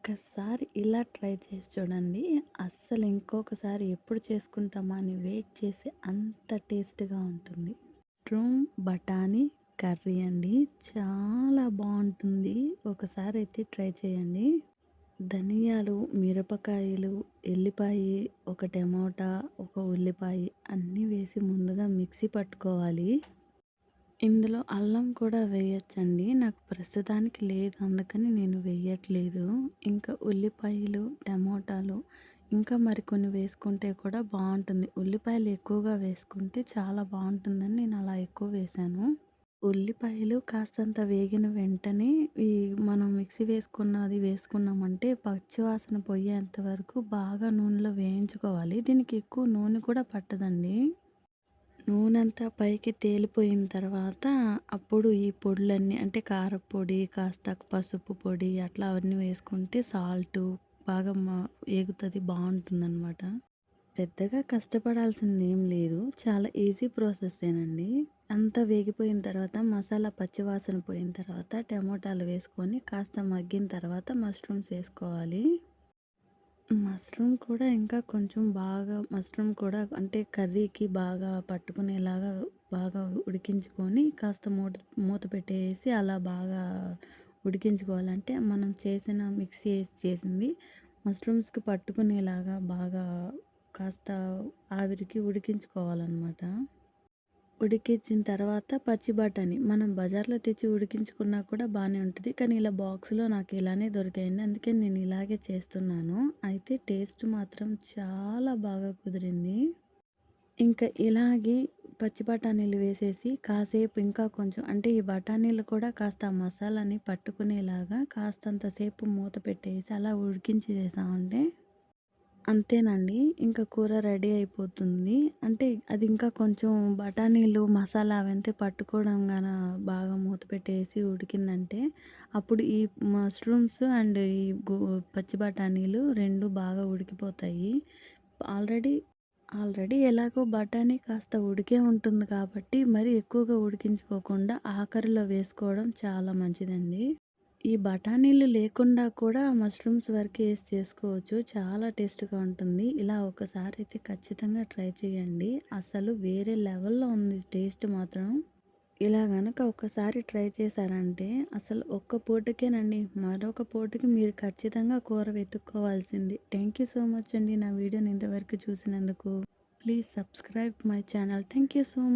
ఒక్కసారి ఇలా ట్రై చేసి చూడండి. అస్సలు ఇంకొకసారి ఎప్పుడు చేసుకుంటామా అని వెయిట్ చేసి అంత టేస్ట్‌గా ఉంటుంది. మష్రూమ్ బఠానీ కర్రీ అండి. చాలా బావుంటుంది. ఒకసారైతే ట్రై చేయండి. ధనియాలు, మిరపకాయలు, ఎల్లిపాయి, ఒక టమోటా, ఒక ఉల్లిపాయ అన్నీ వేసి ముందుగా మిక్సీ పట్టుకోవాలి. ఇందులో అల్లం కూడా వేయొచ్చండి. నాకు ప్రస్తుతానికి లేదు. అందుకని నేను వేయట్లేదు. ఇంకా ఉల్లిపాయలు, టమోటాలు ఇంకా మరికొన్ని వేసుకుంటే కూడా బావుంటుంది. ఉల్లిపాయలు ఎక్కువగా వేసుకుంటే చాలా బావుంటుందని నేను అలా ఎక్కువ వేశాను. ఉల్లిపాయలు కాస్తంత వేగిన వెంటనే ఈ మనం మిక్సీ వేసుకున్నది వేసుకున్నామంటే పచ్చివాసన పోయేంత వరకు బాగా నూనెలో వేయించుకోవాలి. దీనికి ఎక్కువ నూనె కూడా పట్టదండి. నూనంతా పైకి తేలిపోయిన తర్వాత అప్పుడు ఈ పొడులన్నీ అంటే కారప్పొడి, కాస్త పసుపు పొడి అట్లా అవన్నీ వేసుకుంటే సాల్టు బాగా ఏగుతది బావుంటుందనమాట. పెద్దగా కష్టపడాల్సిందేం లేదు. చాలా ఈజీ ప్రాసెసేనండి. అంతా వేగిపోయిన తర్వాత మసాలా పచ్చివాసన పోయిన తర్వాత టమోటాలు వేసుకొని కాస్త మగ్గిన తర్వాత మష్రూమ్స్ ఏసుకోవాలి. మష్రూమ్ కూడా ఇంకా కొంచెం బాగా మష్రూమ్ కూడా అంటే కర్రీకి బాగా పట్టుకునేలాగా బాగా ఉడికించుకొని కాస్త మూత పెట్టేసి అలా బాగా ఉడికించుకోవాలంటే మనం చేసిన మిక్సీ వేసి చేసింది మష్రూమ్స్కి పట్టుకునేలాగా బాగా కాస్త ఆవిరికి ఉడికించుకోవాలన్నమాట. ఉడికించిన తర్వాత పచ్చి బఠానీ మనం బజార్‌లో తెచ్చి ఉడికించుకున్నా కూడా బానే ఉంటది. కానీ ఇలా బాక్స్‌లో నాకు ఇలానే దొరికాయండి. అందుకే నేను ఇలాగే చేస్తున్నాను. అయితే టేస్ట్ మాత్రం చాలా బాగా కుదిరింది. ఇంకా ఇలాగే పచ్చి బఠానీలు వేసేసి కాసేపు ఇంకా కొంచెం అంటే ఈ బఠానీలు కూడా కాస్త ఆ మసాలాని పట్టుకునేలాగా కాస్తంత సేపు మూత పెట్టేసి అలా ఉడికించేసామంటే అంతేనండి. ఇంకా కూర రెడీ అయిపోతుంది. అంటే అది ఇంకా కొంచెం బఠానీలు, మసాలా అవంతా పట్టుకోవడం బాగా మూత పెట్టేసి ఉడికిందంటే, అప్పుడు ఈ మష్రూమ్స్ అండ్ ఈ పచ్చి బఠానీలు 2 బాగా ఉడికిపోతాయి. ఆల్రెడీ ఆల్రెడీ ఎలాగో బఠానీ కాస్త ఉడికే ఉంటుంది కాబట్టి, మరీ ఎక్కువగా ఉడికించుకోకుండా ఆఖరిలో వేసుకోవడం చాలా మంచిదండి. ఈ బఠానీలు లేకుండా కూడా మష్రూమ్స్ వరకే ఏసి చేసుకోవచ్చు. చాలా టేస్ట్‌గా ఉంటుంది. ఇలా ఒకసారి అయితే ఖచ్చితంగా ట్రై చేయండి. అసలు వేరే లెవెల్‌లో ఉంది టేస్ట్ మాత్రం. ఇలా గనక ఒక్కసారి ట్రై చేశారంటే అసలు ఒక్క పూటకేనండి మరొక పూటకి మీరు ఖచ్చితంగా కూర వెతుక్కోవాల్సింది. థ్యాంక్ యూ సో మచ్ అండి నా వీడియోని ఇంతవరకు చూసినందుకు. Please subscribe my channel. Thank you so much.